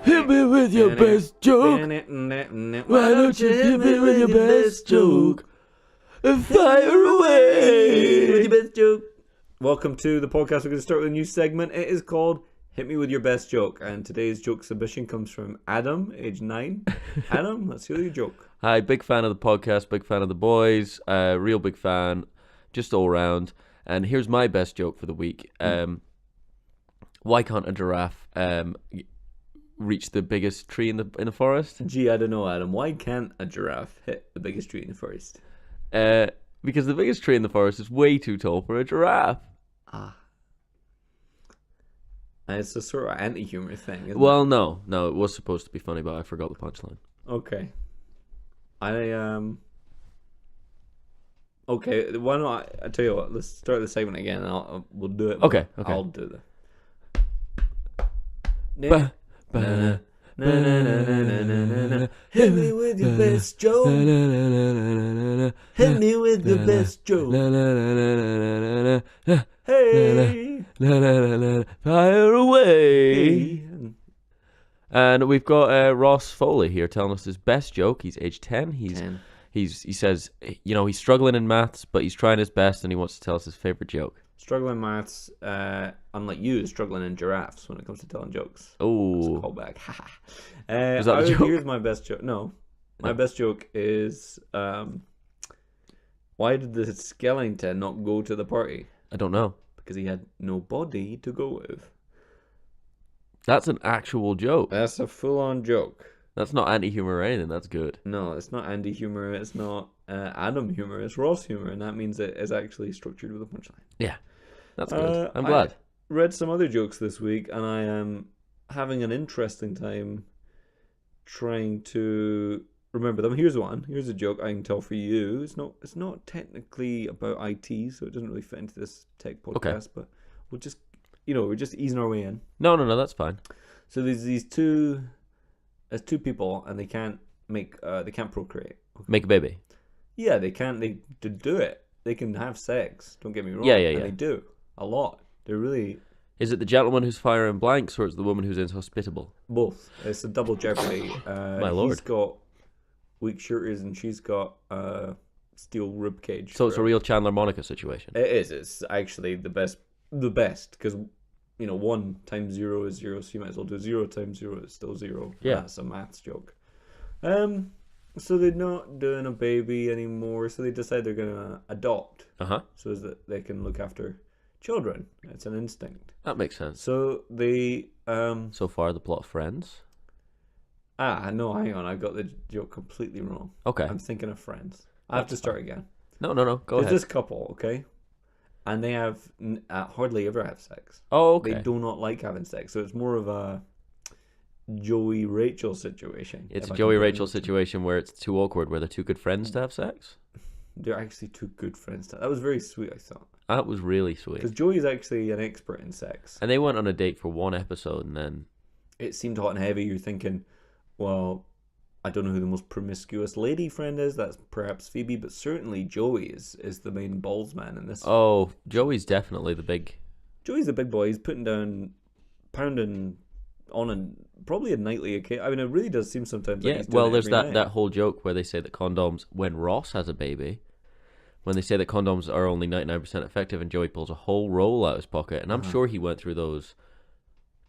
Hit me with your best joke. Why don't you hit me with your best joke? Fire away with your best joke. Welcome to the podcast. We're going to start with a new segment. It is called Hit Me With Your Best Joke. And today's joke submission comes from Adam, age 9. Adam, let's hear your joke. Hi, big fan of the podcast, big fan of the boys, real big fan, just all round. And here's my best joke for the week. Why can't a giraffe reach the biggest tree in the forest? Gee, I don't know, Adam. Why can't a giraffe hit the biggest tree in the forest? Because the biggest tree in the forest is way too tall for a giraffe. And it's a sort of anti-humor thing, isn't Well, it? no, it was supposed to be funny, but I forgot the punchline. Okay. Okay, why don't I tell you what, let's start the segment again and we'll do it. Okay. I'll do the... Hit me with your best joke. Hit me with your best joke. Hey. Fire away. And we've got Ross Foley here telling us his best joke. He's age 10. He says, you know, he's struggling in maths, but he's trying his best, and he wants to tell us his favorite joke. Struggling maths, unlike you, struggling in giraffes when it comes to telling jokes. Oh, callback. Is that a joke? Here's my best joke. No, my best joke is why did the skeleton not go to the party? I don't know. Because he had no body to go with. That's an actual joke. That's a full-on joke. That's not anti-humor or anything. That's good. No, it's not Andy humor. It's not Adam humor. It's Ross humor, and that means it is actually structured with a punchline. Yeah, that's good. I'm glad. I read some other jokes this week, and I am having an interesting time trying to remember them. Here's one. Here's a joke I can tell for you. It's not technically about IT, so it doesn't really fit into this tech podcast. But we'll just, we're just easing our way in. No, that's fine. So there's two people, and they can't procreate. Okay. Make a baby. Yeah, they can't. They do it. They can have sex. Don't get me wrong. Yeah. And they do a lot. They're really. Is it the gentleman who's firing blanks, or is it the woman who's inhospitable? Both. It's a double jeopardy. My lord. He's got weak shooters, and she's got steel rib cage. So it's a real Chandler Monica situation. It is. It's actually the best because 1 times 0 is 0, so you might as well do 0 times 0 is still 0. Yeah. That's a maths joke. So they're not doing a baby anymore, so they decide they're going to adopt. So that they can look after children. It's an instinct. That makes sense. So they... So far, the plot of Friends. No, hang on. I got the joke completely wrong. Okay. I'm thinking of Friends. I have to start again. No. Go ahead. There's this couple, okay? And they have hardly ever have sex. Oh, okay. They do not like having sex, so it's more of a Joey Rachel situation. It's a Joey Rachel situation where it's too awkward, where they're too good friends to have sex. They're actually two good friends. That was very sweet, I thought. That was really sweet. Because Joey's actually an expert in sex. And they went on a date for one episode, and then it seemed hot and heavy. You're thinking, well, I don't know who the most promiscuous lady friend is. That's perhaps Phoebe, but certainly Joey is the main balls man in this. Oh, Joey's definitely the big... Joey's the big boy. He's putting down, pounding on probably a nightly occasion. I mean, it really does seem sometimes like he's doing there's every night. that whole joke where they say that condoms, when Ross has a baby, when they say that condoms are only 99% effective, and Joey pulls a whole roll out of his pocket, and I'm sure he went through those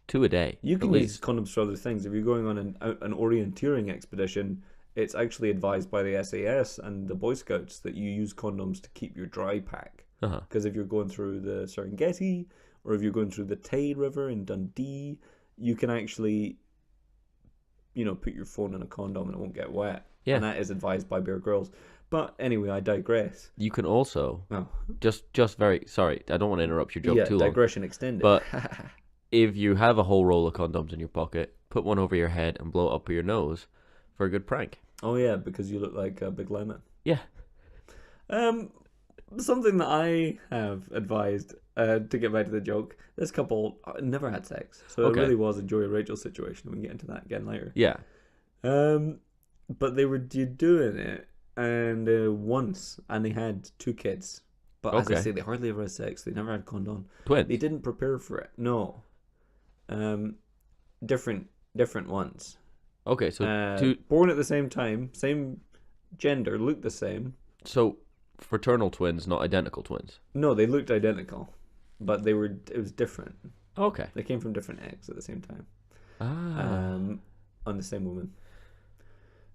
2 a day. You can use condoms for other things. If you're going on an orienteering expedition, it's actually advised by the SAS and the Boy Scouts that you use condoms to keep your dry pack. Because if you're going through the Serengeti, or if you're going through the Tay River in Dundee, you can actually, put your phone in a condom and it won't get wet. Yeah. And that is advised by Bear Grylls. But anyway, I digress. You can also, just very, sorry, I don't want to interrupt your joke too long. Digression extended. But if you have a whole roll of condoms in your pocket, put one over your head, and blow it up your nose for a good prank. Oh yeah, because you look like a big lemon. Yeah. Something that I have advised, to get back to the joke, this couple never had sex. So it really was a Joey and Rachel situation. We can get into that again later. Yeah. But they were doing it once, and they had 2 kids. But as I say, they hardly ever had sex. They never had condom. Twins. They didn't prepare for it. No. Different ones. Okay, so born at the same time, same gender, looked the same. So fraternal twins, not identical twins. No, they looked identical, but it was different. Okay. They came from different eggs at the same time. On the same woman.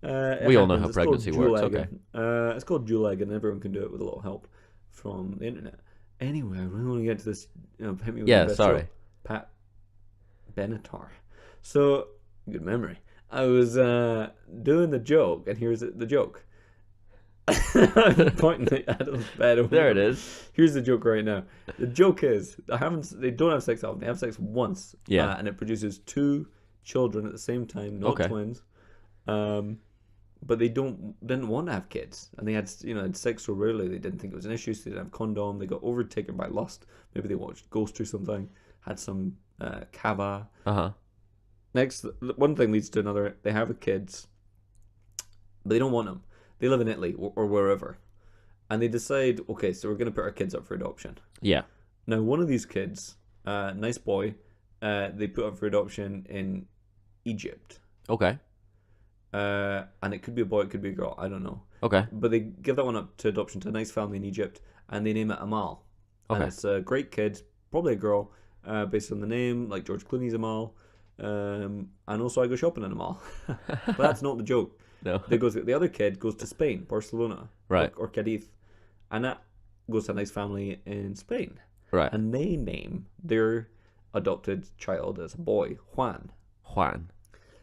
We all know how pregnancy works. Okay. It's called dual egg, and everyone can do it with a little help from the internet. Anyway, I really want to get to this. Hit me with the best sorry. joke. Pat Benatar. So, good memory. I was doing the joke, and here's the joke. I'm pointing at Adam's bed over there. It is. Here's the joke right now. The joke is they don't have sex often. They have sex once. Yeah. And it produces 2 children at the same time, not twins. But they didn't want to have kids, and they had sex so rarely they didn't think it was an issue. So they didn't have condom. They got overtaken by lust. Maybe they watched Ghost or something. Had some kava. Next, one thing leads to another. They have kids, but they don't want them. They live in Italy or wherever, and they decide, okay, so we're going to put our kids up for adoption. Yeah. Now, one of these kids, nice boy, they put up for adoption in Egypt. Okay. And it could be a boy, it could be a girl, I don't know. Okay. But they give that one up to adoption to a nice family in Egypt, and they name it Amal. Okay. And it's a great kid, probably a girl, based on the name, like George Clooney's Amal. And also I go shopping in Amal. But that's not the joke. No. The other kid goes to Spain, Barcelona. Right. Or Cadiz. And that goes to a nice family in Spain. Right. And they name their adopted child as a boy, Juan. Juan.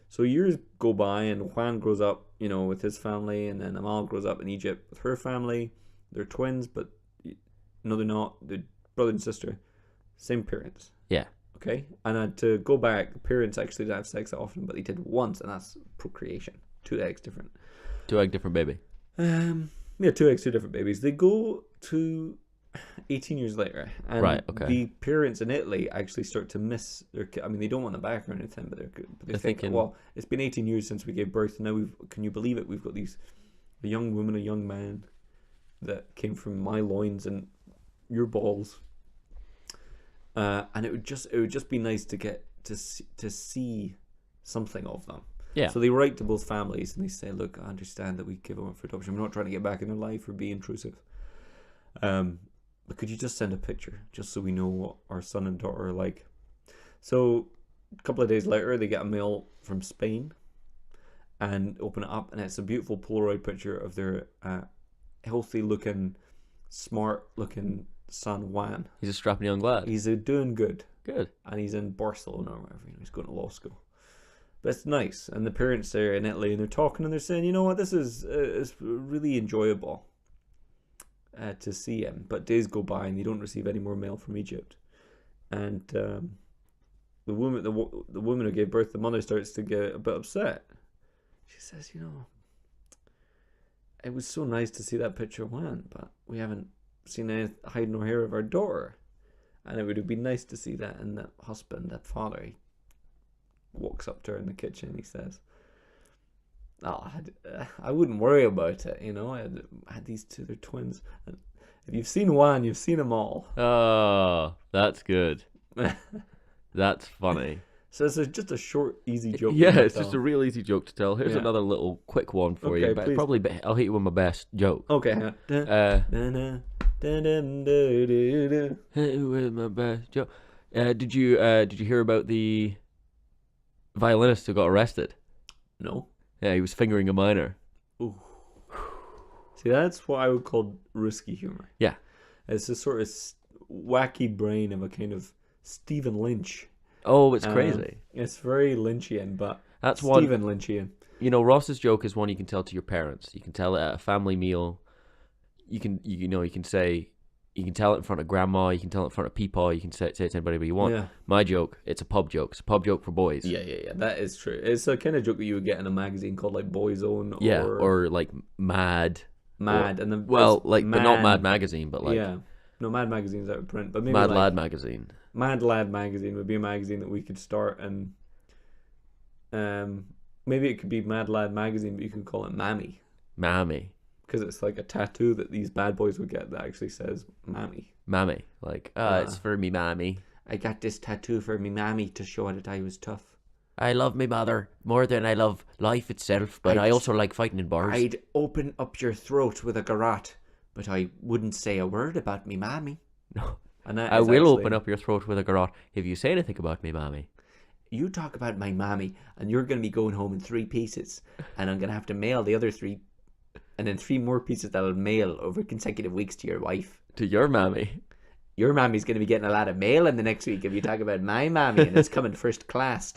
So years go by, and Juan grows up, with his family, and then Amal grows up in Egypt with her family. They're twins, but no, they're not. They're brother and sister. Same parents. Yeah. Okay? And to go back, the parents actually didn't have sex that often, but they did once, and that's procreation. 2 eggs different. 2 egg different baby. Yeah, 2 eggs, 2 different babies. They go to 18 years later, and the parents in Italy actually start to miss their kid. I mean, they don't want them back or anything, but they're thinking, well, it's been 18 years since we gave birth, and now can you believe it? We've got a young woman, a young man that came from my loins and your balls, and it would just be nice to get to see something of them. Yeah. So they write to both families and they say, look, I understand that we give them up for adoption. We're not trying to get back in their life or be intrusive. But could you just send a picture just so we know what our son and daughter are like? So a couple of days later, they get a mail from Spain and open it up, and it's a beautiful Polaroid picture of their healthy-looking, smart-looking son, Juan. He's a strapping young lad. He's doing good. Good. And he's in Barcelona or wherever. He's going to law school. But it's nice. And the parents there in Italy, and they're talking, and they're saying, you know what, this is it's really enjoyable to see him. But days go by, and they don't receive any more mail from Egypt. And the woman who gave birth, the mother, starts to get a bit upset. She says, it was so nice to see that picture of Juan, but we haven't seen any hide nor hair of our daughter. And it would have been nice to see that. And that husband, that father, he walks up to her in the kitchen. He says, I wouldn't worry about it. I had these 2, they're twins. And if you've seen Juan, you've seen them all. Oh, that's good. That's funny. So it's just a short, easy joke. Yeah, it's just a real easy joke to tell. Here's another little quick one for you. Please. Probably I'll hit you with my best joke. Okay. With my best joke. Did you hear about the violinist who got arrested? No. Yeah, he was fingering a minor. Ooh. See, that's what I would call risky humor. Yeah. It's this sort of wacky brain of a kind of Stephen Lynch. Oh, it's crazy. It's very Lynchian, but that's Stephen Lynchian. Ross's joke is one you can tell to your parents. You can tell it at a family meal. You can say, You can tell it in front of grandma. You can tell it in front of peepaw. You can say it to anybody you want. Yeah. My joke, it's a pub joke. It's a pub joke for boys. Yeah. That is true. It's a kind of joke that you would get in a magazine called like Boyzone. Yeah, or like Mad. Mad. And then like Man, but not Mad magazine, but like no, Mad magazine's out of print, but maybe Mad like, Lad magazine. Mad Lad magazine would be a magazine that we could start, and maybe it could be Mad Lad magazine, but you can call it Mammy. Mammy. Because it's like a tattoo that these bad boys would get that actually says Mammy. Mammy. Like, it's for me mammy. I got this tattoo for me mammy to show that I was tough. I love my mother more than I love life itself, but I also like fighting in bars. I'd open up your throat with a garrote, but I wouldn't say a word about me mammy. No. And I will open up your throat with a garrote if you say anything about me mammy. You talk about my mammy, and you're going to be going home in 3 pieces, and I'm going to have to mail the other 3, and then 3 more pieces that I'll mail over consecutive weeks to your wife. To your mammy. Your mammy's going to be getting a lot of mail in the next week if you talk about my mammy, and it's coming first class.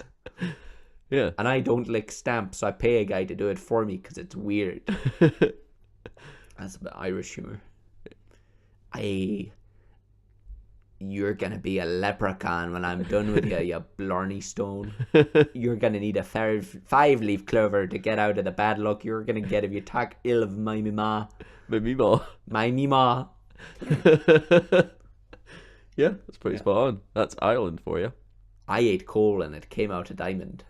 Yeah. And I don't lick stamps, so I pay a guy to do it for me because it's weird. That's a bit Irish humor. You're going to be a leprechaun when I'm done with you, you blarney stone. You're going to need a 5-leaf clover to get out of the bad luck you're going to get if you talk ill of my mima. My mima. My mima. Yeah, that's pretty spot on. That's Ireland for you. I ate coal and it came out a diamond.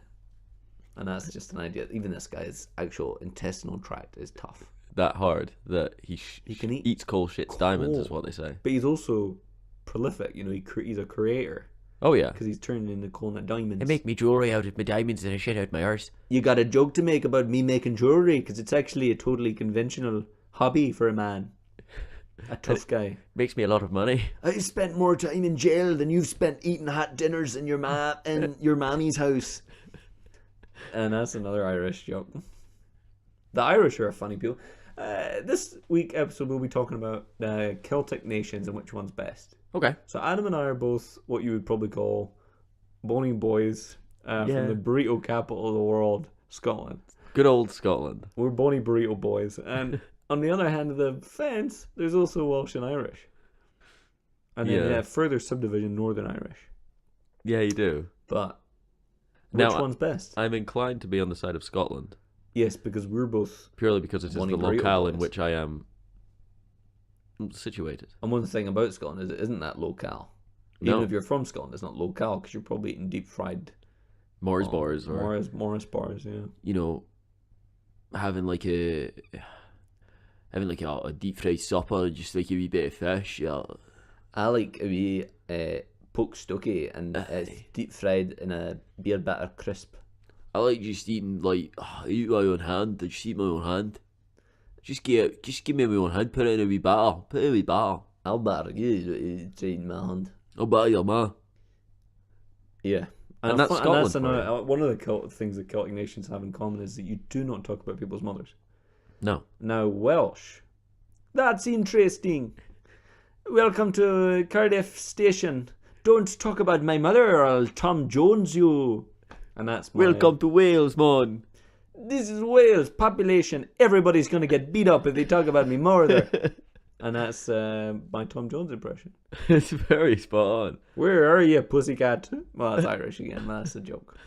And that's just an idea. Even this guy's actual intestinal tract is tough. That hard that he can eats coal, shits diamonds is what they say. But he's also prolific. You know, he's a creator. Oh yeah, because he's turning into coal into diamonds. I make me jewelry out of my diamonds and I shit out my arse. You got a joke to make about me making jewelry because it's actually a totally conventional hobby for a man. A tough guy. Makes me a lot of money. I spent more time in jail than you've spent eating hot dinners in your mommy's house. And that's another Irish joke. The Irish are a funny people. This week episode we'll be talking about Celtic nations and which one's best. Okay. So Adam and I are both what you would probably call bony boys from the burrito capital of the world, Scotland. Good old Scotland. We're bony burrito boys. And on the other hand of the fence, there's also Welsh and Irish. And then further subdivision, Northern Irish. Yeah, you do. But which one's best? I'm inclined to be on the side of Scotland. Yes, because we're both... Purely because it is the locale in which I am situated. And one thing about Scotland is it isn't that locale. Even if you're from Scotland, it's not locale because you're probably eating deep fried... Morris bars. Morris bars, yeah. You know, having like a deep fried supper, just like a wee bit of fish. Yeah. I like a wee poke stokie and it's deep fried in a beer batter crisp. I like just eating I eat my own hand. I just eat my own hand. Just give me my own hand. Put it in a wee batter. I'll batter you. It's in my hand. I'll batter your ma. Yeah. And that's Scotland. And one of the things that Celtic nations have in common is that you do not talk about people's mothers. No. Now, Welsh. That's interesting. Welcome to Cardiff Station. Don't talk about my mother or I'll Tom Jones you. And that's Welcome to Wales, man. This is Wales. Population. Everybody's going to get beat up if they talk about me mother. And that's my Tom Jones impression. It's very spot on. Where are you, pussycat? Well, that's Irish again. That's a joke.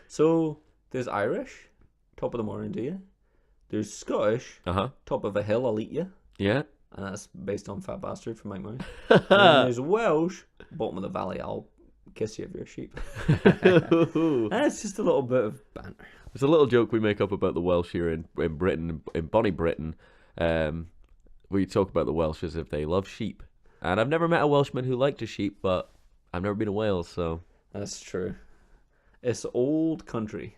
So, there's Irish. Top of the morning to you. There's Scottish. Top of a hill, I'll eat you. Yeah. And that's based on Fat Bastard from Mike Myers. And then there's Welsh. Bottom of the valley, I'll kiss you if you're a sheep. And it's just a little bit of banter. There's a little joke we make up about the Welsh here in Britain, in Bonnie Britain. We talk about the Welsh as if they love sheep. And I've never met a Welshman who liked a sheep, but I've never been to Wales, so... That's true. It's old country.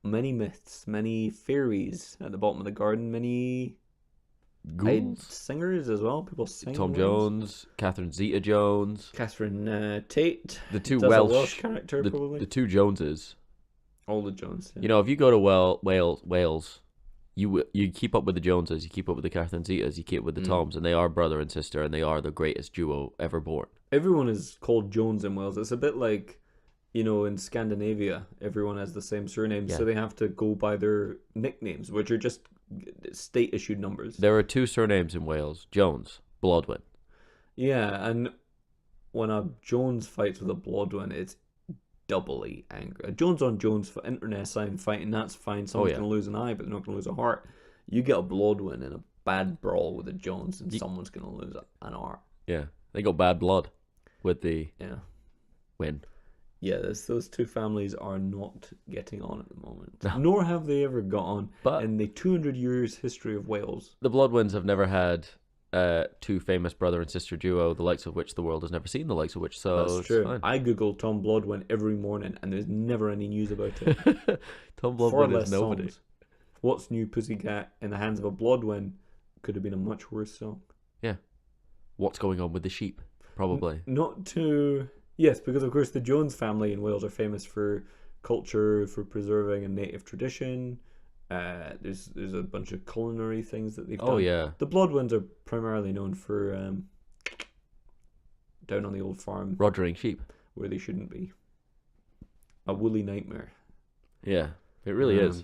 Many myths, many fairies at the bottom of the garden, many... Ghouls? Singers as well. People sing. Tom Jones, Catherine Zeta-Jones. Catherine Tate. The two does Welsh... a Welsh character, probably. The two Joneses. All the Jones. Yeah. You know, if you go to Wales... You keep up with the Joneses, you keep up with the Catherine Zetas, you keep up with the Toms, and they are brother and sister, and they are the greatest duo ever born. Everyone is called Jones in Wales. It's a bit like, you know, in Scandinavia, everyone has the same surname, so they have to go by their nicknames, which are just state-issued numbers. There are two surnames in Wales, Jones. Blodwyn. Yeah, and when a Jones fights with a Blodwyn, it's doubly angry. A Jones on Jones for internet sign fighting, that's fine. Someone's going to lose an eye, but they're not going to lose a heart. You get a Blodwyn in a bad brawl with a Jones, and someone's going to lose an heart. Yeah, they got bad blood with the win. Yeah, those two families are not getting on at the moment. No. Nor have they ever got on in the 200 years history of Wales. The Blodwyns have never had two famous brother and sister duo, the likes of which the world has never seen, the likes of which, so that's true. Fine. I Google Tom Blodwyn every morning, and there's never any news about it. Tom Blodwyn is nobody. Songs. What's New Pussycat in the Hands of a Blodwyn could have been a much worse song. Yeah. What's Going On with the Sheep? Probably. Not too... Yes, because of course the Jones family in Wales are famous for culture, for preserving a native tradition. There's a bunch of culinary things that they've done. Oh yeah. The Blodwyns are primarily known for down on the old farm, roddering sheep where they shouldn't be. A woolly nightmare. Yeah, it really is.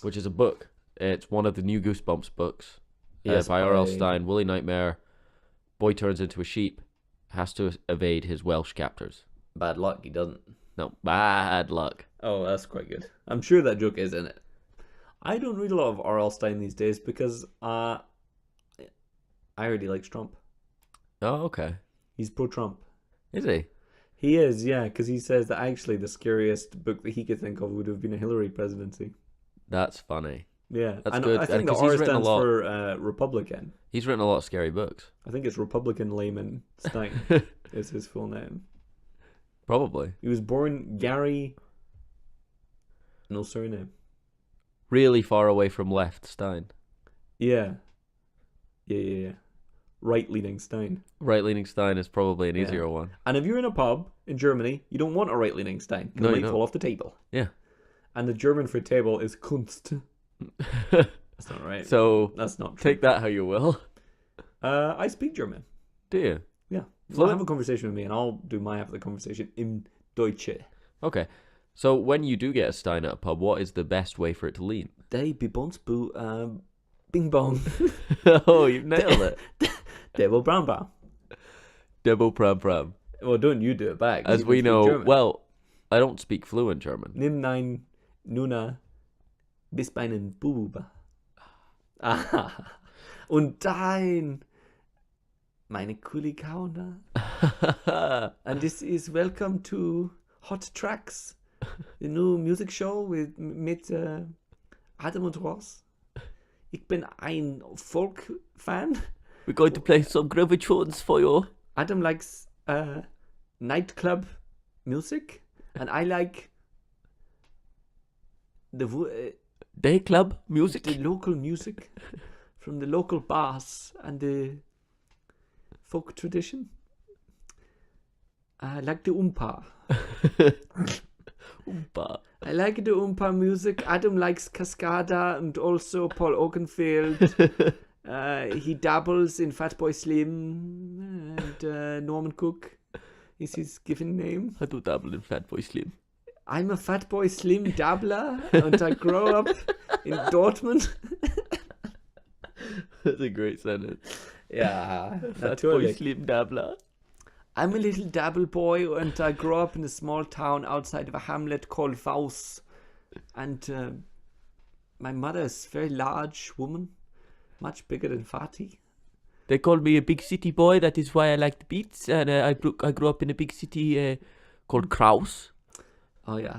Which is a book. It's one of the new Goosebumps books. Yes, by R.L. Stein. Woolly Nightmare. Boy turns into a sheep. Has to evade his Welsh captors. Bad luck, he doesn't. No, bad luck. Oh, that's quite good. I'm sure that joke is in it. I don't read a lot of R.L. Stein these days because I heard he likes Trump. Oh, okay. He's pro-Trump. Is he? He is, yeah, because he says that actually the scariest book that he could think of would have been a Hillary presidency. That's funny. Yeah, that's good. I think the R stands for Republican. He's written a lot of scary books. I think it's Republican Layman Stein is his full name. Probably. He was born Gary... No surname. Really far away from left Stein. Yeah. Yeah. Right-leaning Stein. Right-leaning Stein is probably an easier one. And if you're in a pub in Germany, you don't want a right-leaning Stein. Because it might fall off the table. Yeah. And the German for table is Kunst. That's not right. So that's not true. Take that how you will. I speak German. Do you? Yeah. So have a conversation with me, and I'll do my half of the conversation in Deutsche. Okay. So when you do get a Stein at a pub, what is the best way for it to lean? They be bons boo bing bong. Oh, you've nailed it. Devil bram bram. Devil bram bram. Well, don't you do it back? As we know, German. Well, I don't speak fluent German. Nimm nein Nuna bis bei einen Bub. Und dein meine Kulikauna. And this is welcome to Hot Tracks, the new music show mit Adam und Ross. Ich bin ein Folk-Fan. We're going to play some groovy tunes for you. Adam likes nightclub music, and I like the day club music, the local music from the local bars and the folk tradition. I like the Oompa. Oompa. I like the Oompa music. Adam likes Cascada and also Paul Oakenfold. He dabbles in Fatboy Slim and Norman Cook is his given name. I do dabble in Fatboy Slim. I'm a Fatboy Slim dabbler and I grow up in Dortmund. That's a great sentence. Yeah. Fatboy Slim dabbler. I'm a little dabble boy and I grew up in a small town outside of a hamlet called Vaus. And my mother is a very large woman, much bigger than Fatih. They call me a big city boy, that is why I like the beats. And I grew up in a big city called Kraus. Oh yeah.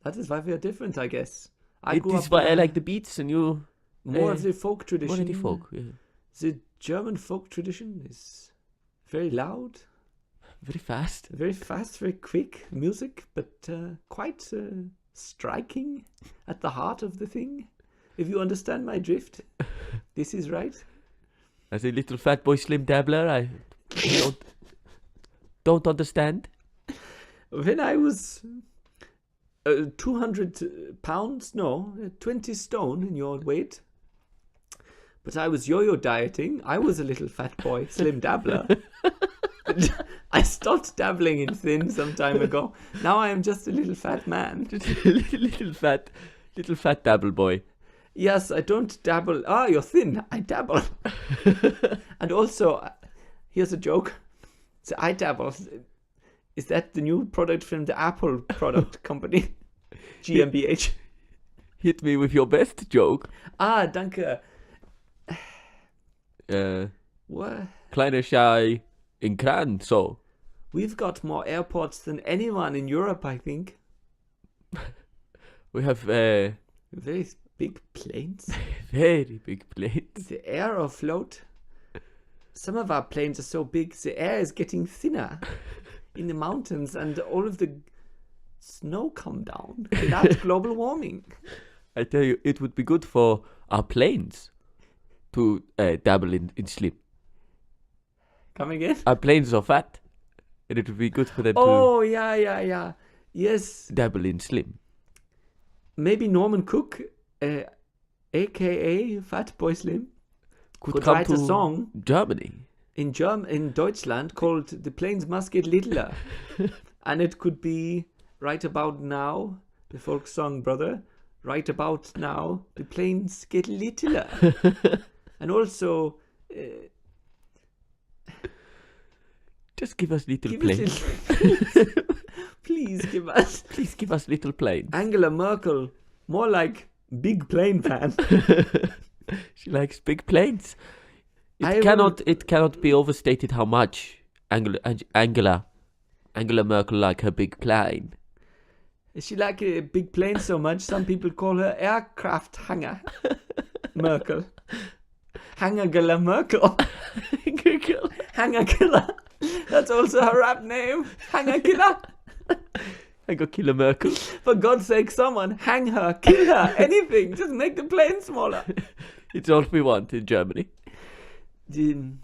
That is why we are different, I guess. It is why I like the beats and you... More of the folk tradition. More of the folk, yeah. The German folk tradition is very loud. Very fast. Very fast, very quick music, but quite striking at the heart of the thing. If you understand my drift, this is right. As a little Fatboy Slim dabbler, I don't understand. When I was 200 pounds, no, 20 stone in your weight, but I was yo-yo dieting, I was a little fat boy, slim dabbler. I stopped dabbling in thin some time ago. Now I am just a little fat man. Just a little fat dabble boy. Yes, I don't dabble. Ah, you're thin. I dabble. And also, here's a joke. So I dabble. Is that the new product from the Apple product company? GmbH. Hit me with your best joke. Ah, danke. What? Kleine Schei in Kran, so. We've got more airports than anyone in Europe, I think. We have Very big planes. very big planes. The air afloat. Some of our planes are so big, the air is getting thinner in the mountains, and all of the snow come down. That's global warming. I tell you, it would be good for our planes to dabble in slim. Come again? Our planes are fat, and it would be good for them Oh, yeah. Yes. to dabble in slim. Maybe Norman Cook, aka Fatboy Slim, could come write to a song Germany. in Deutschland called "The Planes Must Get Littler," and it could be right about now, the folk song, brother. Right about now, the planes get littler, and also Just give us little give planes. us please give us Please give us little planes. Angela Merkel, more like big plane fan. She likes big planes. I It cannot be overstated how much Angela Merkel like her big plane. She like a big plane so much, some people call her aircraft hanger Merkel. Hangergilla Merkel. Hanger Killer. That's also her rap name. Hanger Killer. I got Killer Merkel. For God's sake, someone hang her, kill her, anything. Just make the plane smaller. It's all we want in Germany. Dim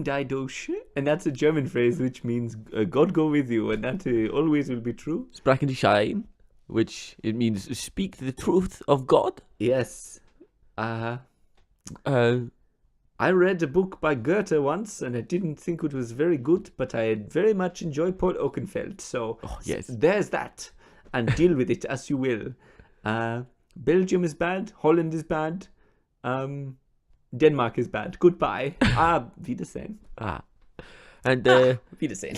die durch. And that's a German phrase which means God go with you. And that always will be true. Sprachen die Schein, which it means speak the truth of God. Yes. I read a book by Goethe once, and I didn't think it was very good, but I very much enjoy Paul Oakenfeld. So yes. There's that, and deal with it as you will. Belgium is bad. Holland is bad. Denmark is bad. Goodbye. Wiedersehen. And Wiedersehen.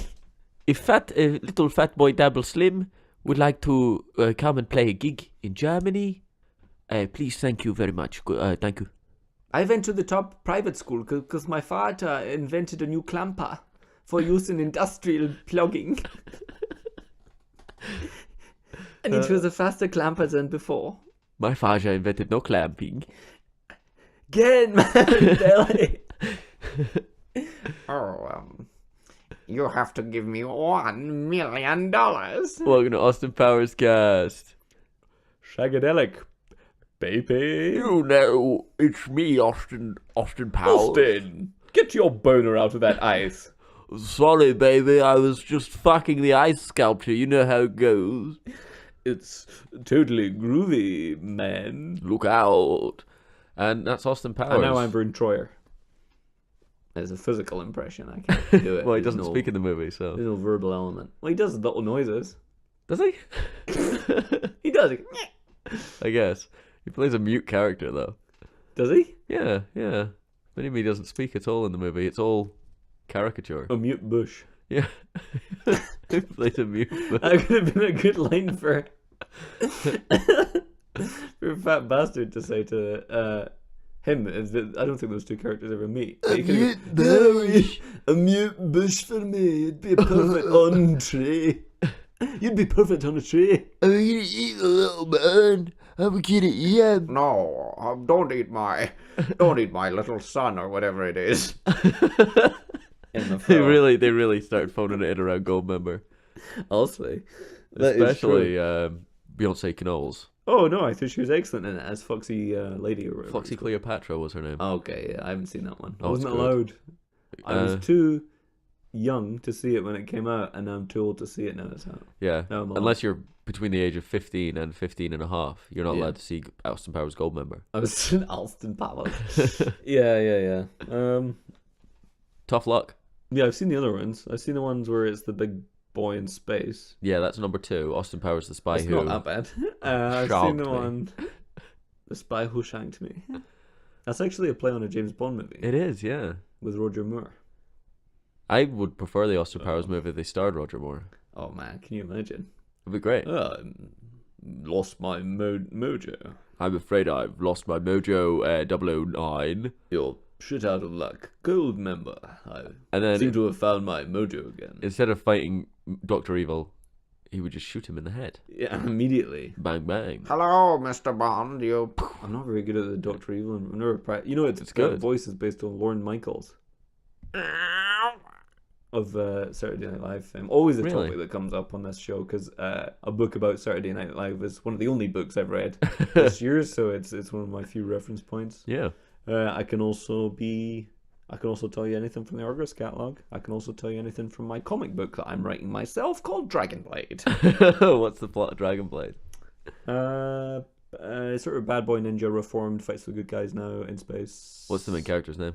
if little fat boy Dabble Slim would like to come and play a gig in Germany, please, thank you very much. Thank you. I went to the top private school because my father invented a new clamper for use in industrial plugging. And it was a faster clamper than before. My father invented no clamping. Get man, you have to give me $1 million. Welcome to Austin Powers Cast. Shagadelic, baby. You know, it's me, Austin Powers. Austin, get your boner out of that ice. Sorry, baby, I was just fucking the ice sculpture. You know how it goes. It's totally groovy, man. Look out. And that's Austin Powers. And now I'm Bryn Troyer. As a physical impression, I can't do it. Well, he doesn't speak in the movie, so. There's no verbal element. Well, he does little noises. Does he? He does. I guess. He plays a mute character, though. Does he? Yeah. But he doesn't speak at all in the movie. It's all caricature. A mute bush. Yeah. He plays a mute bush. That could have been a good line for a fat bastard to say to him. I don't think those two characters ever meet. A mute bush. A mute bush for me. It'd be a perfect entree. You'd be perfect on a tree. I'm gonna eat the little man. I'm gonna eat him. No, don't eat my little son or whatever it is. In the film. They really start phoning it in around Goldmember. Also, especially Beyonce Knowles. Oh no, I thought she was excellent in it as Foxy Lady or whatever. Foxy Cleopatra was her name. Okay, yeah, I haven't seen that one. I Oh, wasn't it's good. allowed. I was too young to see it when it came out, and I'm too old to see it now. So. Yeah, No, I'm allowed. unless you're between the age of 15 and 15 and a half, you're not Yeah. allowed to see Austin Powers Goldmember. I was in Alston Powers. Yeah. Tough luck. Yeah, I've seen the other ones. I've seen the ones where it's the big boy in space. Yeah, that's number 2. Austin Powers the Spy It's Who. not that bad. I've seen the shocked me. one The Spy Who Shanked Me. That's actually a play on a James Bond movie. It is, yeah. With Roger Moore. I would prefer the Austin Powers movie if they starred Roger Moore. Oh man, can you imagine? It'd be great. Lost my mojo. I'm afraid I've lost my mojo, 009. You're shit out of luck. Gold member. And then seem to have found my mojo again. Instead of fighting Dr. Evil, he would just shoot him in the head. Yeah, immediately. Bang, bang. Hello, Mr. Bond. I'm not very good at the Dr. Evil. I've never you know, it's good. That voice is based on Lorne Michaels. Of Saturday Night Live fame. Always a topic that comes up on this show, because a book about Saturday Night Live is one of the only books I've read this year, so it's one of my few reference points. Yeah. I can also tell you anything from the Argos catalogue. I can also tell you anything from my comic book that I'm writing myself called Dragonblade. What's the plot of Dragonblade? Sort of bad boy ninja reformed, fights the good guys now in space. What's the main character's name?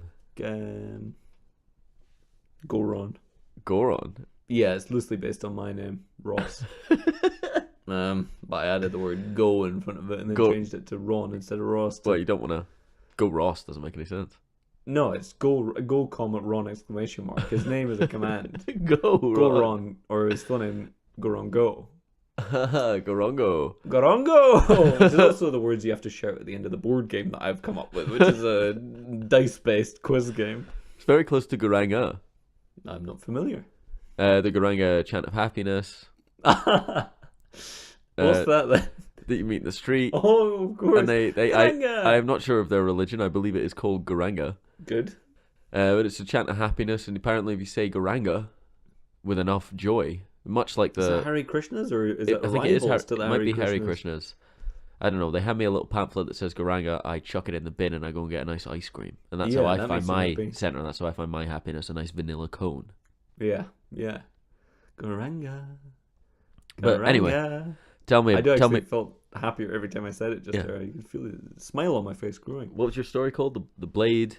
Goron. Goron? Yeah, it's loosely based on my name, Ross. But I added the word go in front of it and then changed it to Ron instead of Ross. Well, you don't want to go Ross, doesn't make any sense. No, it's go comma Ron exclamation mark. His name is a command. Go Ron, or his full name, Goron Go. Gorongo. Gorongo! This is also the words you have to shout at the end of the board game that I've come up with, which is a dice-based quiz game. It's very close to Garanga. I'm not familiar. The Garanga chant of happiness. What's that then? That you meet in the street. Oh, of course. And I am not sure of their religion. I believe it is called Garanga. Good. But it's a chant of happiness, and apparently if you say Garanga with enough joy, much like the... Is that Hare Krishna's, or is it I think it is to the it might be Hare Hare Krishna's. I don't know. They hand me a little pamphlet that says Garanga. I chuck it in the bin and I go and get a nice ice cream. And that's how I find my center. That's how I find my happiness, a nice vanilla cone. Yeah. Garanga. But anyway, tell me. I felt happier every time I said it. You could feel the smile on my face growing. What was your story called? The Blade?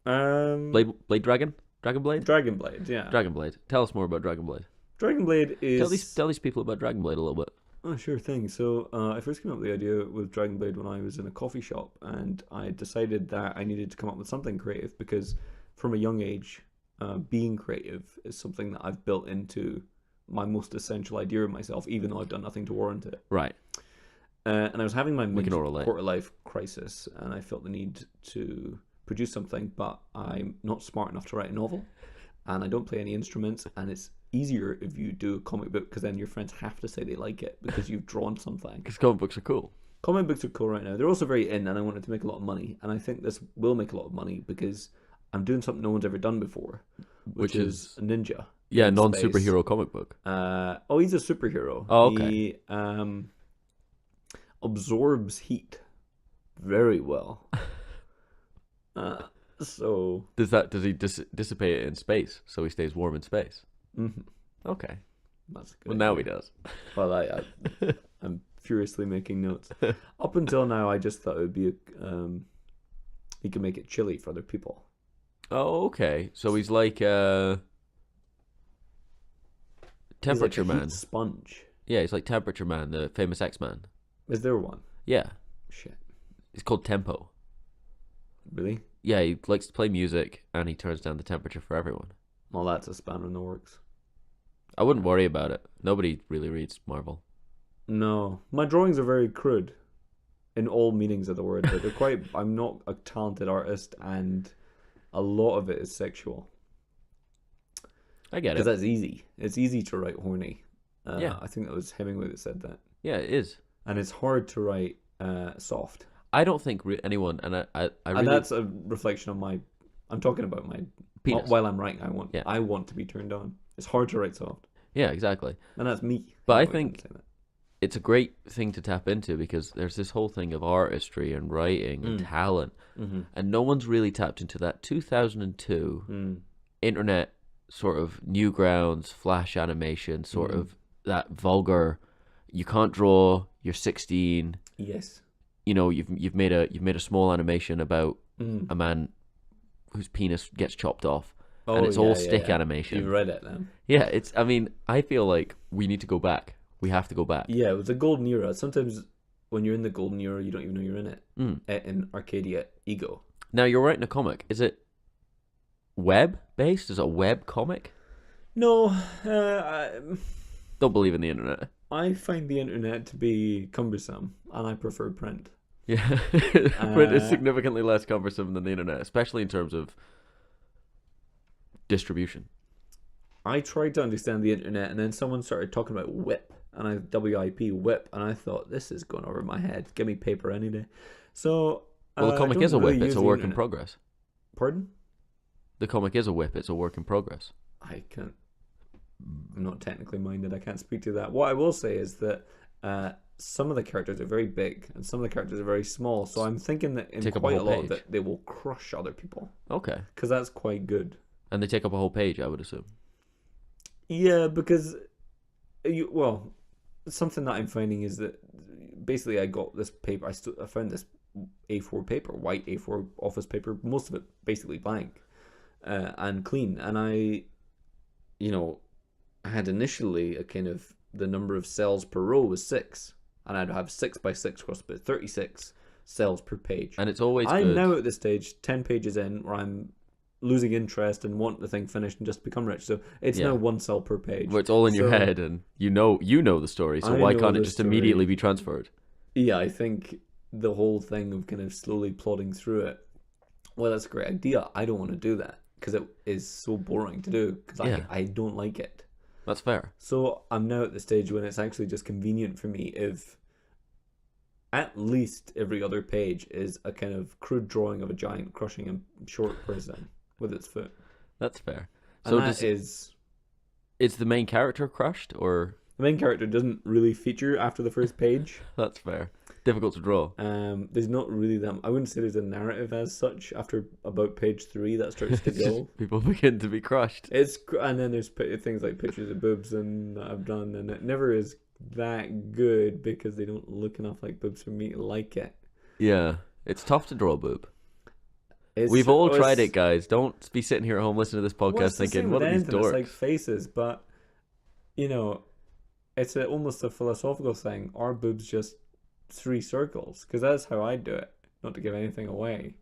Blade Dragon? Dragonblade? Dragonblade, yeah. Dragonblade. Tell us more about Dragonblade. Dragonblade is... Tell these people about Dragonblade a little bit. Oh, sure thing. So I first came up with the idea with Dragonblade when I was in a coffee shop, and I decided that I needed to come up with something creative, because from a young age, being creative is something that I've built into my most essential idea of myself, even though I've done nothing to warrant it. Right. And I was having my quarter-life crisis, and I felt the need to produce something, but I'm not smart enough to write a novel, and I don't play any instruments, and it's easier if you do a comic book, because then your friends have to say they like it because you've drawn something. Because comic books are cool. Comic books are cool right now. They're also very in, and I wanted to make a lot of money, and I think this will make a lot of money because I'm doing something no one's ever done before, which is a ninja. Yeah, non-superhero comic book. He's a superhero. Oh, okay. He absorbs heat very well. So does he dissipate it in space so he stays warm in space? Mm-hmm. Okay, that's good. Well, now he does. Well, I'm furiously making notes. Up until now, I just thought it would be he can make it chilly for other people. Oh, okay. So he's like Temperature he's like a Man. heat sponge. Yeah, he's like Temperature Man, the famous X-Man. Is there one? Yeah. Shit. It's called Tempo. Really? Yeah, he likes to play music and he turns down the temperature for everyone. Well, that's a spanner in the works. I wouldn't worry about it. Nobody really reads Marvel. No. My drawings are very crude in all meanings of the word. But they're quite... I'm not a talented artist, and a lot of it is sexual. I get it. Because that's easy. It's easy to write horny. Yeah. I think that was Hemingway that said that. Yeah, it is. And it's hard to write soft. I don't think anyone, and I really... And that's a reflection on my... I'm talking about my... penis. While I'm writing, I want to be turned on. It's hard to write soft. Yeah, exactly. And that's me. But I think it's a great thing to tap into, because there's this whole thing of artistry and writing and talent, and no one's really tapped into that 2002 internet sort of Newgrounds flash animation, sort of that vulgar, you can't draw, you're 16. Yes. You know, you've made a small animation about a man whose penis gets chopped off, and it's all stick animation. You've read it then. Yeah, it's. I mean, I feel like we need to go back. We have to go back. Yeah, it was a golden era. Sometimes when you're in the golden era, you don't even know you're in it. In Arcadia Ego. Now, you're writing a comic. Is it web-based? Is it a web comic? No, Don't believe in the internet. I find the internet to be cumbersome, and I prefer print. Yeah, print is significantly less cumbersome than the internet, especially in terms of distribution. I tried to understand the internet, and then someone started talking about WIP, and WIP, WIP, and I thought, this is going over my head. Give me paper any day. So, well, the comic is a WIP. It's a work in progress. Pardon? The comic is a WIP. It's a work in progress. I'm not technically minded. I can't speak to that. What I will say is that some of the characters are very big, and some of the characters are very small. So I'm thinking that in quite a lot of it, they will crush other people. Okay. Because that's quite good. And they take up a whole page, I would assume. Yeah, because something that I'm finding is that basically I got this paper. I found this A4 paper, white A4 office paper, most of it basically blank and clean. And I had initially a kind of the number of cells per row was 6, and I'd have 6 by 6 across about 36 cells per page. And it's always I'm good. now at this stage, 10 pages in, where I'm losing interest and want the thing finished and just become rich. So it's now 1 cell per page. Where it's all in your head, and you know the story. So why can't it just immediately be transferred? Yeah, I think the whole thing of kind of slowly plodding through it. Well, that's a great idea. I don't want to do that because it is so boring to do. Because I don't like it. That's fair. So I'm now at the stage when it's actually just convenient for me if at least every other page is a kind of crude drawing of a giant crushing a short person with its foot. That's fair. So is the main character crushed, or the main character doesn't really feature after the first page? That's fair. Difficult to draw. There's not really that. I wouldn't say there's a narrative as such. After about page 3, that starts to go. People begin to be crushed. And then there's things like pictures of boobs and that I've done, and it never is that good because they don't look enough like boobs for me to like it. Yeah, it's tough to draw a boob. We've all tried it, guys. Don't be sitting here at home listening to this podcast thinking, what are these dorks? It's like faces, but it's almost a philosophical thing. Are boobs just 3 circles? Because that's how I do it. Not to give anything away.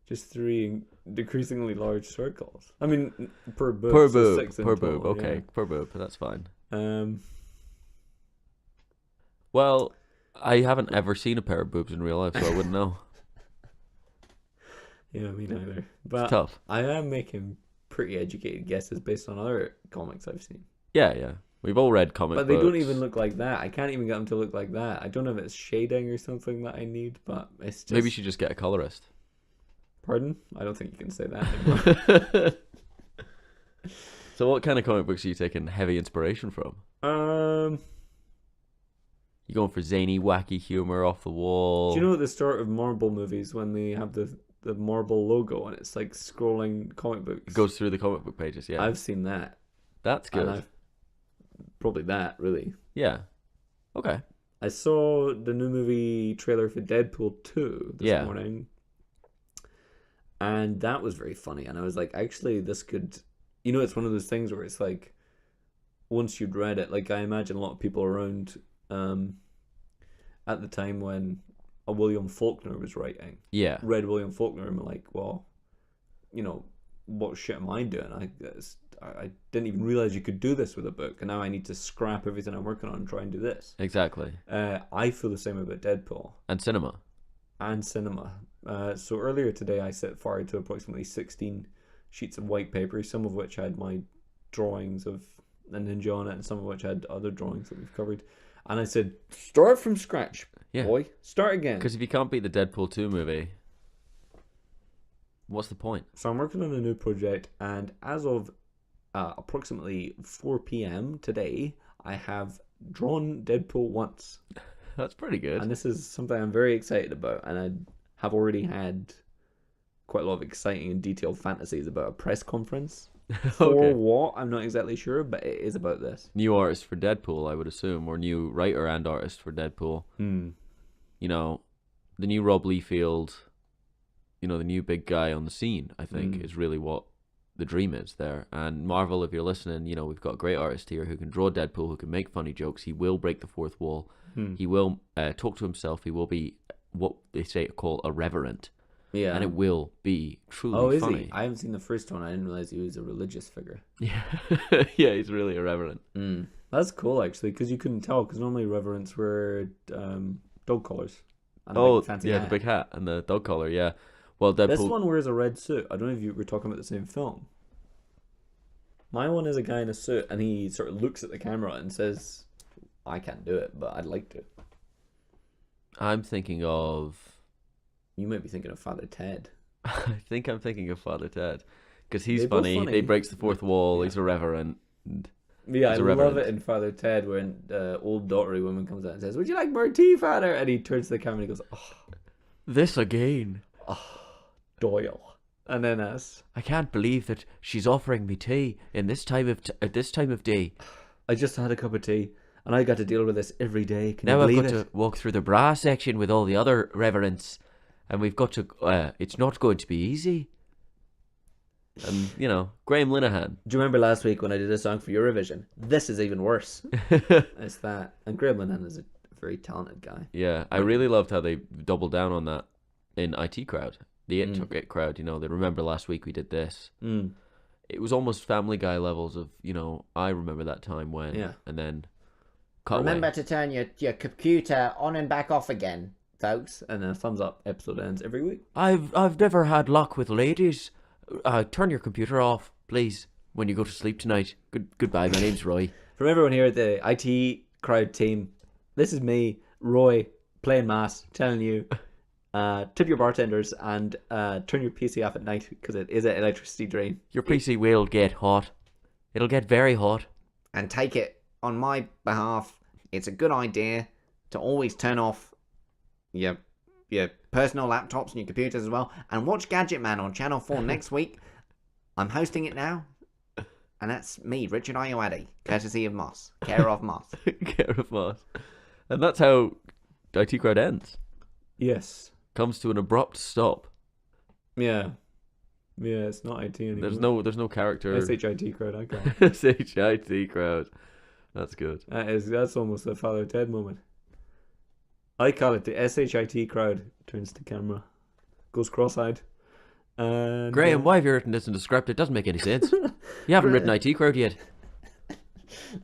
Just 3 decreasingly large circles. I mean, per boob. Per so boob. 6 in per total, boob. Okay, per boob. That's fine. Well, I haven't ever seen a pair of boobs in real life, so I wouldn't know. Yeah, me neither. But it's tough. I am making pretty educated guesses based on other comics I've seen. Yeah. We've all read comic books. But they don't even look like that. I can't even get them to look like that. I don't know if it's shading or something that I need, but it's just... Maybe you should just get a colorist. Pardon? I don't think you can say that anymore. So what kind of comic books are you taking heavy inspiration from? You going for zany, wacky humor, off the wall? Do you know at the start of Marvel movies when they have the Marvel logo and it's like scrolling comic books? It goes through the comic book pages, yeah. I've seen that. That's good. Probably that, really. Yeah. Okay. I saw the new movie trailer for Deadpool 2 this morning. And that was very funny. And I was like, actually, this could... it's one of those things where it's like, once you'd read it, like I imagine a lot of people around at the time when William Faulkner was writing. Yeah. Read William Faulkner and were like, well, what shit am I doing? I didn't even realize you could do this with a book, and now I need to scrap everything I'm working on and try and do this. Exactly. I feel the same about Deadpool. And cinema. So earlier today I set fire to approximately 16 sheets of white paper, some of which had my drawings of a ninja on it, and some of which had other drawings that we've covered. And I said, start from scratch, boy. Start again. Because if you can't beat the Deadpool 2 movie, what's the point? So I'm working on a new project, and as of approximately 4 p.m. today, I have drawn Deadpool once. That's pretty good. And this is something I'm very excited about, and I have already had quite a lot of exciting and detailed fantasies about a press conference. For what? I'm not exactly sure, but it is about this. New artist for Deadpool, I would assume, or new writer and artist for Deadpool. The new Rob Liefeld, the new big guy on the scene, I think, is really what the dream is there. And Marvel, if you're listening, you know, we've got a great artist here who can draw Deadpool, who can make funny jokes. He will break the fourth wall. He will talk to himself. He will be what they call irreverent. Yeah. And it will be truly funny. Is he? I haven't seen the first one. I didn't realize he was a religious figure. Yeah. Yeah, he's really irreverent. That's cool, actually, because you couldn't tell, because normally reverents were dog collars. And the big hat and the dog collar, yeah. Well, Deadpool... This one wears a red suit. I don't know if you were talking about the same film. My one is a guy in a suit, and he sort of looks at the camera and says, I can't do it, but I'd like to. I'm thinking of... You might be thinking of Father Ted. I think I'm thinking of Father Ted. Because he's funny. He breaks the fourth wall. Yeah. He's irreverent. Yeah, I love it in Father Ted when old daughtery woman comes out and says, would you like more tea, Father? And he turns to the camera and he goes, oh. This again. Oh, Doyle. And then us. I can't believe that she's offering me tea in this time of at this time of day. I just had a cup of tea and I got to deal with this every day. Can now you believe I've got to walk through the bra section with all the other reverends, and we've got to. It's not going to be easy. And, you know, Graham Linehan. Do you remember last week when I did a song for Eurovision? This is even worse. It's that. And Graham Linehan is a very talented guy. Yeah, I really loved how they doubled down on that in IT Crowd. The It Crowd, you know, they remember last week we did this. It was almost Family Guy levels of, you know, I remember that time when, and then cut Remember away. to turn your computer on and back off again, folks. And then a thumbs up episode ends every week. I've never had luck with ladies. Turn your computer off, please, when you go to sleep tonight. Goodbye, my name's Roy. From everyone here at the IT Crowd team, this is me, Roy, playing mass, telling you, tip your bartenders and turn your PC off at night because it is an electricity drain. Your PC will get hot. It'll get very hot. And take it on my behalf, it's a good idea to always turn off your personal laptops and your computers as well, and watch Gadget Man on Channel 4 next week. I'm hosting it now, and that's me, Richard Ayoade, courtesy of Moss, care of Moss. Care of Moss. And that's how IT Crowd ends. Yes. Comes to an abrupt stop. Yeah, it's not IT anymore. There's no character. SHIT Crowd, I call it. SHIT Crowd. That's good. That's almost a Father Ted moment. I call it the SHIT Crowd turns to camera, goes cross-eyed. And Graham, why have you written this in the script? It doesn't make any sense. You haven't written IT Crowd yet.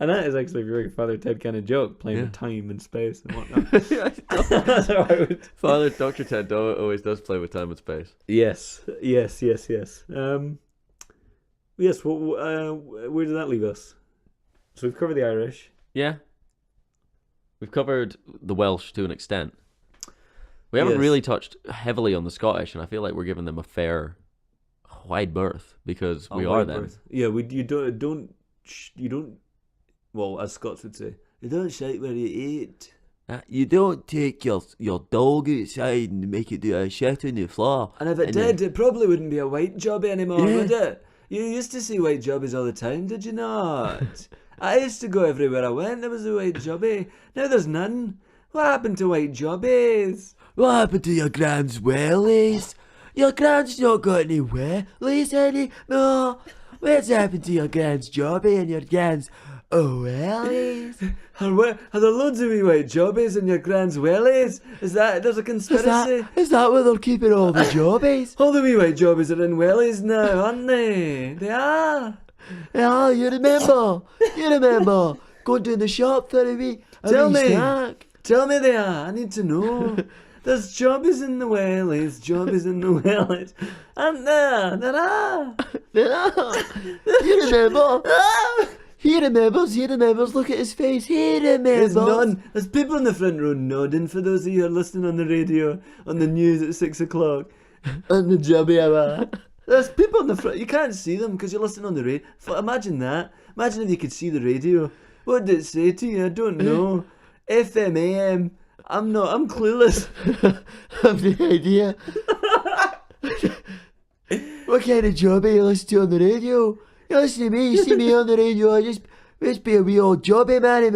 And that is actually a very Father Ted kind of joke, playing with time and space and whatnot. That's how I would... Father Dr. Ted always does play with time and space. Yes. Yes, where did that leave us? So we've covered the Irish. Yeah. We've covered the Welsh to an extent. We haven't really touched heavily on the Scottish, and I feel like we're giving them a fair, wide berth because we are them. Yeah, you don't. Well, as Scots would say, you don't shite where you eat. You don't take your dog outside and make it do a shit on the floor. And if it did, it probably wouldn't be a white jobby anymore, would it? You used to see white jobbies all the time, did you not? I used to go everywhere I went, there was a white jobby. Now there's none. What happened to white jobbies? What happened to your grand's wellies? Your grand's not got any wellies anymore. What's happened to your grand's jobby and your grand's wellies? Are there loads of wee white jobbies in your grand's wellies? There's a conspiracy? Is that where they're keeping all the jobbies? All the wee white jobbies are in wellies now, aren't they? They are. Yeah, you remember going to the shop for a wee snack. Tell me they are. I need to know. There's jobbies in the wellies, aren't there? There are. You remember? He remembers, look at his face, he remembers. There's people in the front row nodding for those of you who are listening on the radio, on the news at 6 o'clock. On the jobby hour. There's people in the front, you can't see them because you're listening on the radio. Imagine that. Imagine if you could see the radio. What did it say to you? I don't know. FM, AM. I'm clueless. I've no idea. What kind of job are you listening to on the radio? You listen to me, you see me on the radio, I just be a wee old jobby man in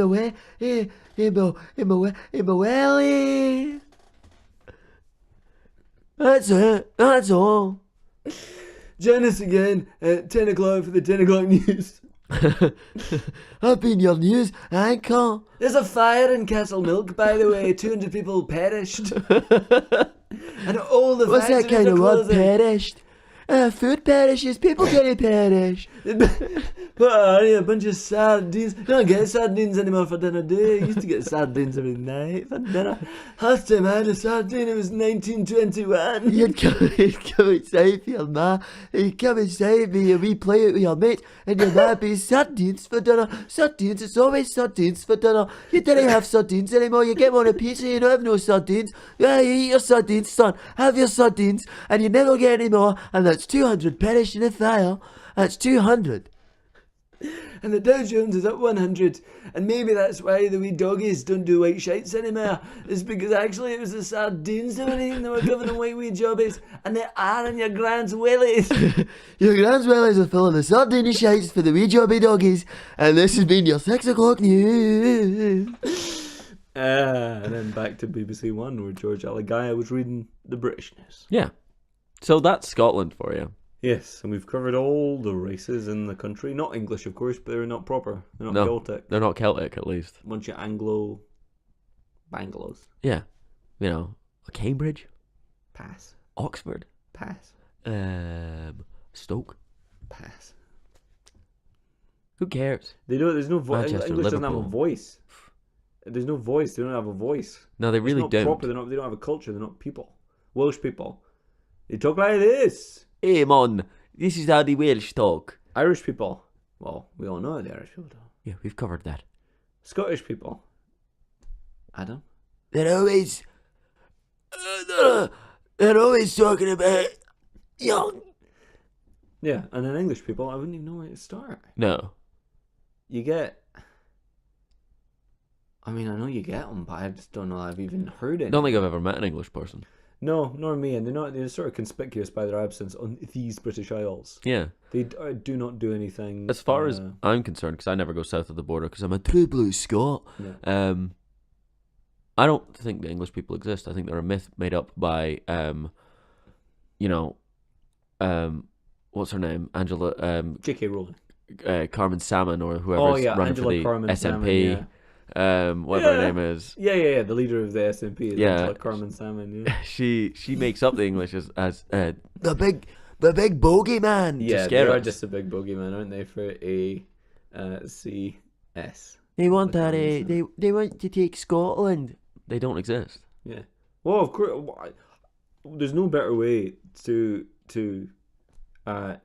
my welly. That's it, that's all. Join us again at 10 o'clock for the 10 o'clock news. I've been your news anchor. There's a fire in Castle Milk, by the way. 200 people perished. And all the What's that factories kind are of word, closing. perished? Food perishes, people getting perish. What are you, a bunch of sardines? You don't get sardines anymore for dinner, do you? You used to get sardines every night for dinner. Last time I had a sardine, it was 1921. You'd come inside for your ma, and you'd come inside me and we play it with your mate, and your ma be sardines for dinner. Sardines, it's always sardines for dinner. You didn't have sardines anymore, you get one a pizza, you don't have no sardines. Yeah, you eat your sardines, son, have your sardines, and you never get any more, and that's 200 perish in a fire. That's 200. And the Dow Jones is up 100. And maybe that's why the wee doggies don't do white shites anymore. It's because actually it was the sardines they were eating. They were giving away wee jobbies. And they are in your grand's willies. Your grand's willies are full of the sardine shites for the wee jobby doggies. And this has been your 6 o'clock news. And then back to BBC One, where George Alagaya was reading the British news. Yeah. So that's Scotland for you. Yes, and we've covered all the races in the country. Not English, of course, but they're not proper. They're not Celtic. They're not Celtic, at least. A bunch of Anglo-Banglos. Yeah. You know, Cambridge. Pass. Oxford. Pass. Stoke. Pass. Who cares? They don't. There's no voice. Manchester, English doesn't have a Liverpool. voice. There's no voice. They don't have a voice. No, they really It's not don't. proper. They don't have a culture. They're not people. Welsh people. They talk like this. Hey, man, this is how the Welsh talk. Irish people. Well, we all know how the Irish people talk. Yeah, we've covered that. Scottish people. Adam. They're always talking about young. Yeah, and then English people, I wouldn't even know where to start. No. You get. I mean, I know you get them, but I just don't know I've even heard it. I don't think I've ever met an English person. No, nor me, and they're sort of conspicuous by their absence on these British Isles. Yeah. They do not do anything. As far as I'm concerned, because I never go south of the border, because I'm a true blue Scot. Yeah. I don't think the English people exist. I think they're a myth made up by, what's her name? Angela. J.K. Rowling. Carmen Salmon or whoever's running Angela for the Carmen SNP. Salmon, Whatever her name is. Yeah, the leader of the SNP is Yeah. Angela Carmen Salmon. Yeah. She makes up the English as the big bogeyman. Yeah, to they scare are us. just a big bogeyman, aren't they? For a CS. They want the that. Carmen They want to take Scotland. They don't exist. Yeah. Well, of course, there's no better way to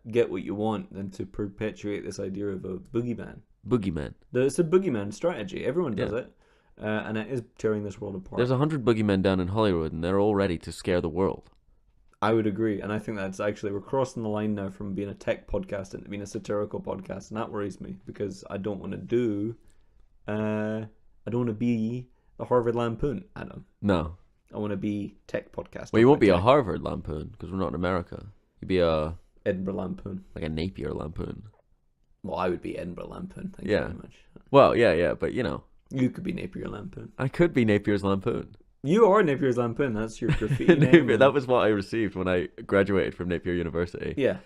get what you want than to perpetuate this idea of a boogeyman. Boogeyman. It's a boogeyman strategy. Everyone does it, and it is tearing this world apart. There's 100 boogeymen down in Hollywood, and they're all ready to scare the world. I would agree, and I think that's actually we're crossing the line now from being a tech podcast into being a satirical podcast, and that worries me because I don't want to do, I don't want to be the Harvard Lampoon, Adam. No. I want to be tech podcast. Well, you won't be a Harvard Lampoon because we're not in America. You'd be a Edinburgh Lampoon. like a Napier Lampoon. Well, I would be Edinburgh Lampoon. Thank you Yeah. very much. Well, yeah, but you know, You could be Napier Lampoon. I could be Napier's Lampoon. You are Napier's Lampoon. That's your graffiti name. Napier, that was what I received when I graduated from Napier University. Yeah.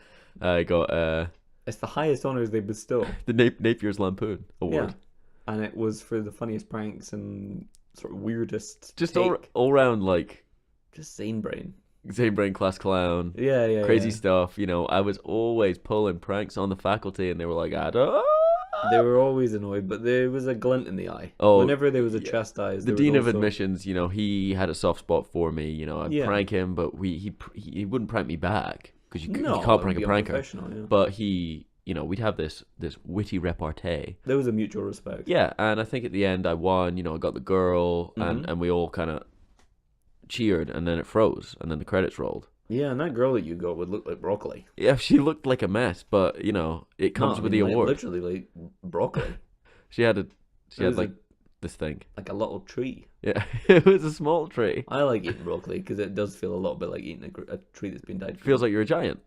I got It's the highest honours they bestow. the Napier's Lampoon award. Yeah. And it was for the funniest pranks and sort of weirdest Just take. all round like Just sane brain. same brain class clown. Yeah. Crazy stuff. You know, I was always pulling pranks on the faculty, and they were like, They were always annoyed, but there was a glint in the eye. Oh, Whenever there was a chastise, The there dean was of also... admissions, you know, he had a soft spot for me. You know, I'd Yeah. prank him, but he wouldn't prank me back because you No, can't that prank would a be pranker. unprofessional, yeah. But he, you know, we'd have this witty repartee. There was a mutual respect. Yeah, and I think at the end I won. You know, I got the girl, and we all kind of cheered, and then it froze, and then the credits rolled. Yeah, and that girl that you got would look like broccoli. Yeah, she looked like a mess, but you know, it comes with the award. Literally like broccoli. She had was like this thing. Like a little tree. Yeah, it was a small tree. I like eating broccoli because it does feel a little bit like eating a tree that's been dyed. Feels like you're a giant.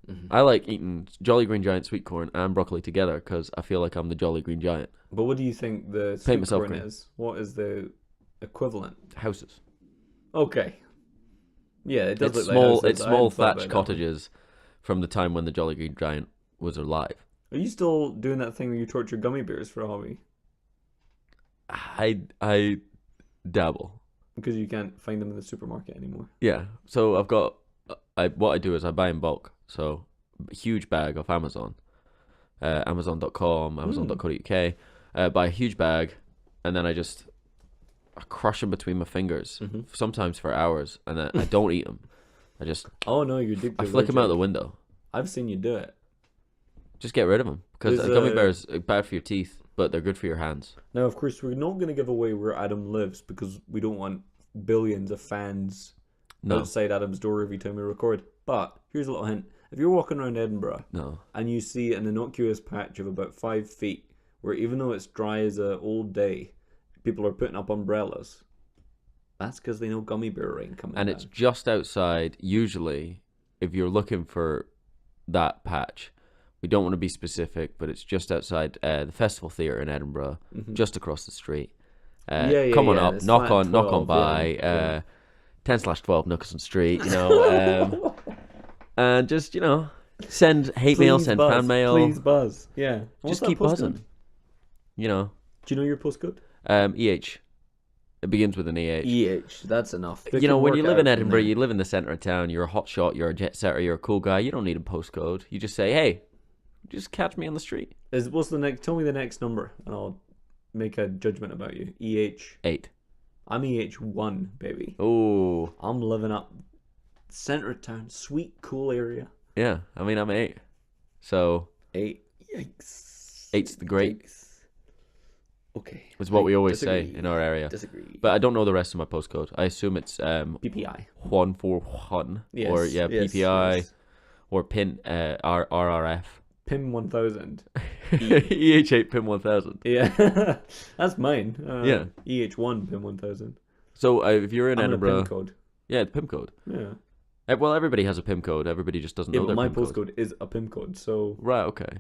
Mm-hmm. I like eating Jolly Green Giant sweet corn and broccoli together because I feel like I'm the Jolly Green Giant. But what do you think the Paint sweet myself corn green. is? What is the equivalent? Houses. Okay. Yeah, it does It's look small. like houses. It's I small hadn't thought thatched about that. cottages from the time when the Jolly Green Giant was alive. Are you still doing that thing where you torture gummy bears for a hobby? I dabble. Because you can't find them in the supermarket anymore. Yeah. So I've got. What I do is I buy in bulk. So a huge bag off Amazon, Amazon.com, Amazon.co.uk. Buy a huge bag, and then I crush them between my fingers, sometimes for hours, and then I don't eat them. I just. Oh no, you're addicted. I flick them out the window. I've seen you do it. Just get rid of them because gummy bears are bad for your teeth, but they're good for your hands. Now, of course, we're not going to give away where Adam lives because we don't want billions of fans outside Adam's door every time we record. But here's a little hint: if you're walking around Edinburgh, and you see an innocuous patch of about 5 feet, where even though it's dry as an old day, people are putting up umbrellas. That's because they know gummy bear rain coming. And it's just outside. Usually, if you're looking for that patch. We don't want to be specific, but it's just outside the Festival Theatre in Edinburgh, just across the street. Come on up, knock on by, 10/12 Nicholson Street, and just, send hate mail, send fan mail. Please buzz, yeah. Just keep buzzing. Do you know your postcode? EH. It begins with an EH. EH, that's enough. When you live in Edinburgh, you live in the centre of town, you're a hot shot, you're a jet setter, you're a cool guy, you don't need a postcode. You just say, hey, just catch me on the street. What's the next? Tell me the next number, and I'll make a judgment about you. EH 8. I'm EH1, baby. Oh, I'm living up center of town, sweet, cool area. Yeah, I mean I'm 8, so 8. Yikes. 8's the great. Yikes. Okay. It's what we always say in our area. Disagree. But I don't know the rest of my postcode. I assume it's PPI. 141. Yes. Or PPI. Yes. Or PIN RRF. PIM 1000. EH8 PIM 1000. Yeah. That's mine. Yeah. EH1 PIM 1000. So if you're in I'm Edinburgh. a PIM code. Yeah, the PIM code. Yeah. Well, everybody has a PIM code. Everybody just doesn't know their but my PIM code. postcode is a PIM code. So. Right, okay.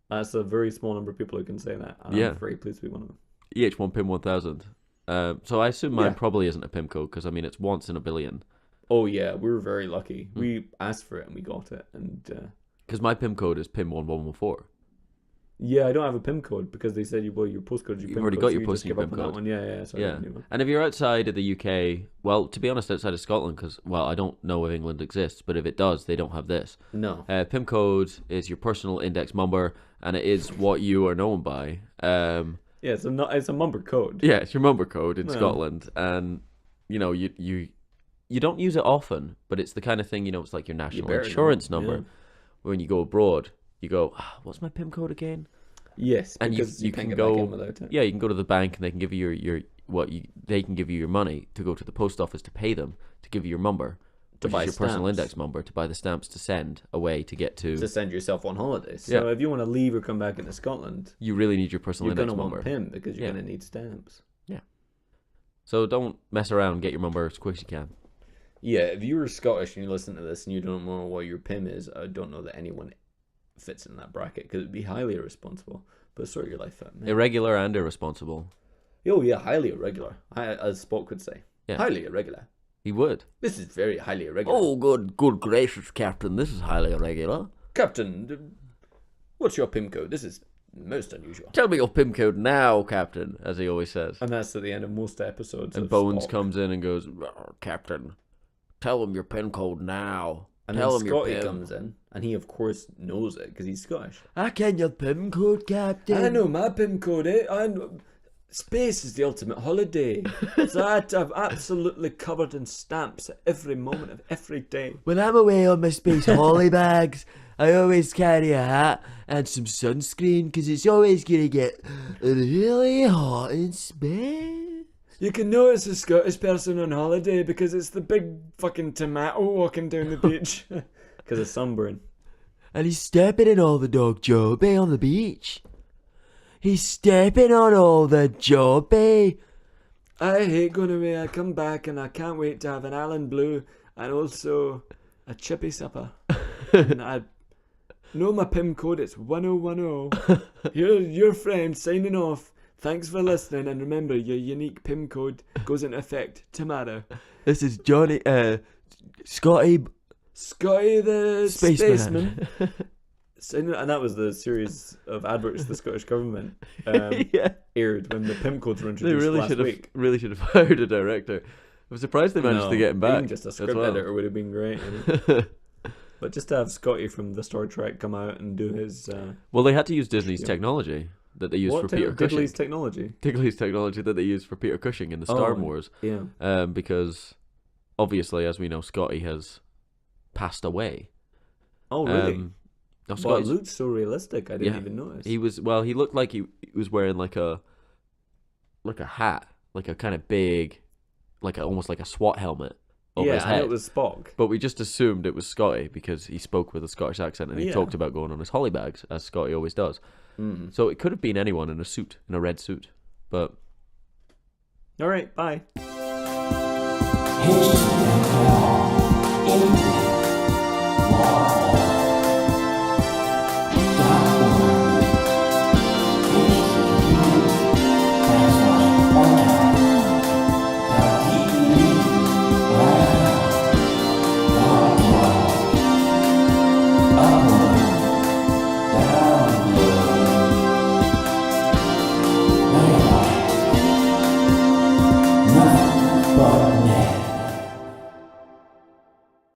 That's a very small number of people who can say that. And I'm very pleased to be one of them. EH1 PIM 1000. So I assume mine probably isn't a PIM code because, I mean, it's once in a billion. Oh, yeah. We were very lucky. We asked for it and we got it. And because my PIM code is PIM 1114. Yeah, I don't have a PIM code because they said, your postcode is your PIM code. You've already got your post PIM code. One. Yeah. Sorry, yeah. And if you're outside of the UK, well, to be honest, outside of Scotland, because, well, I don't know if England exists, but if it does, they don't have this. No. PIM code is your personal index number, and it is what you are known by. Yeah, it's a number code. Yeah, it's your number code in Scotland, and you don't use it often, but it's the kind of thing, it's like your national insurance number. Yeah. When you go abroad, you go, what's my PIM code again? Yes, and because you can get go back in without it. Yeah, you can go to the bank and they can give you they can give you your money to go to the post office to pay them to give you your number. To buy your personal index number, to buy the stamps to send away to get to send yourself on holiday. So if you want to leave or come back into Scotland, you really need your personal index number. You're going to want PIM because you're going to need stamps. Yeah. So don't mess around. Get your number as quick as you can. Yeah, if you were Scottish and you listen to this and you don't know what your PIM is, I don't know that anyone fits in that bracket because it'd be highly irresponsible. But sort your life out, man. Irregular and irresponsible. Oh yeah, highly irregular. As Spock could say. Yeah. Highly irregular. He would. This is very highly irregular. Oh, good gracious, Captain. This is highly irregular. Captain, what's your PIM code? This is most unusual. Tell me your PIM code now, Captain, as he always says. And that's at the end of most episodes. And Bones comes in and goes, Captain, tell him your PIN code now. And then Scotty comes in, and he of course knows it because he's Scottish. I ken your PIN code, Captain. I know my PIN code. I know. Space is the ultimate holiday. That I'm absolutely covered in stamps at every moment of every day. When I'm away on my space holly bags, I always carry a hat and some sunscreen because it's always going to get really hot in space. You can know it's a Scottish person on holiday because it's the big fucking tomato walking down the beach. Because of sunburn. And he's stepping in all the dog jobby on the beach. He's stepping on all the jobby. I hate going away. I come back and I can't wait to have an Alan Blue and also a chippy supper. And I know my PIM code. It's 1010. Here's your friend signing off. Thanks for listening, and remember, your unique PIM code goes into effect tomorrow. This is Johnny, Scotty Scotty the Spaceman. And that was the series of adverts the Scottish government Yeah. aired when the PIM codes were They introduced last week. really should have hired a director. I'm surprised they managed to get him back. Even just a script well. editor would have been great. But just to have Scotty from the Star Trek come out and do his... well, they had to use Disney's technology that they used for Peter Cushing. Diddley's technology? Diddley's technology that they used for Peter Cushing in the Star Wars. Yeah. Because, obviously, as we know, Scotty has passed away. Oh, really? No, Well, it looked so realistic, I didn't even notice. He looked like he was wearing like a hat, like a kind of big, almost like a SWAT helmet over his head. Yeah, it was Spock. But we just assumed it was Scotty because he spoke with a Scottish accent and he talked about going on his holly bags, as Scotty always does. Mm. So it could have been anyone in a red suit. But all right, bye.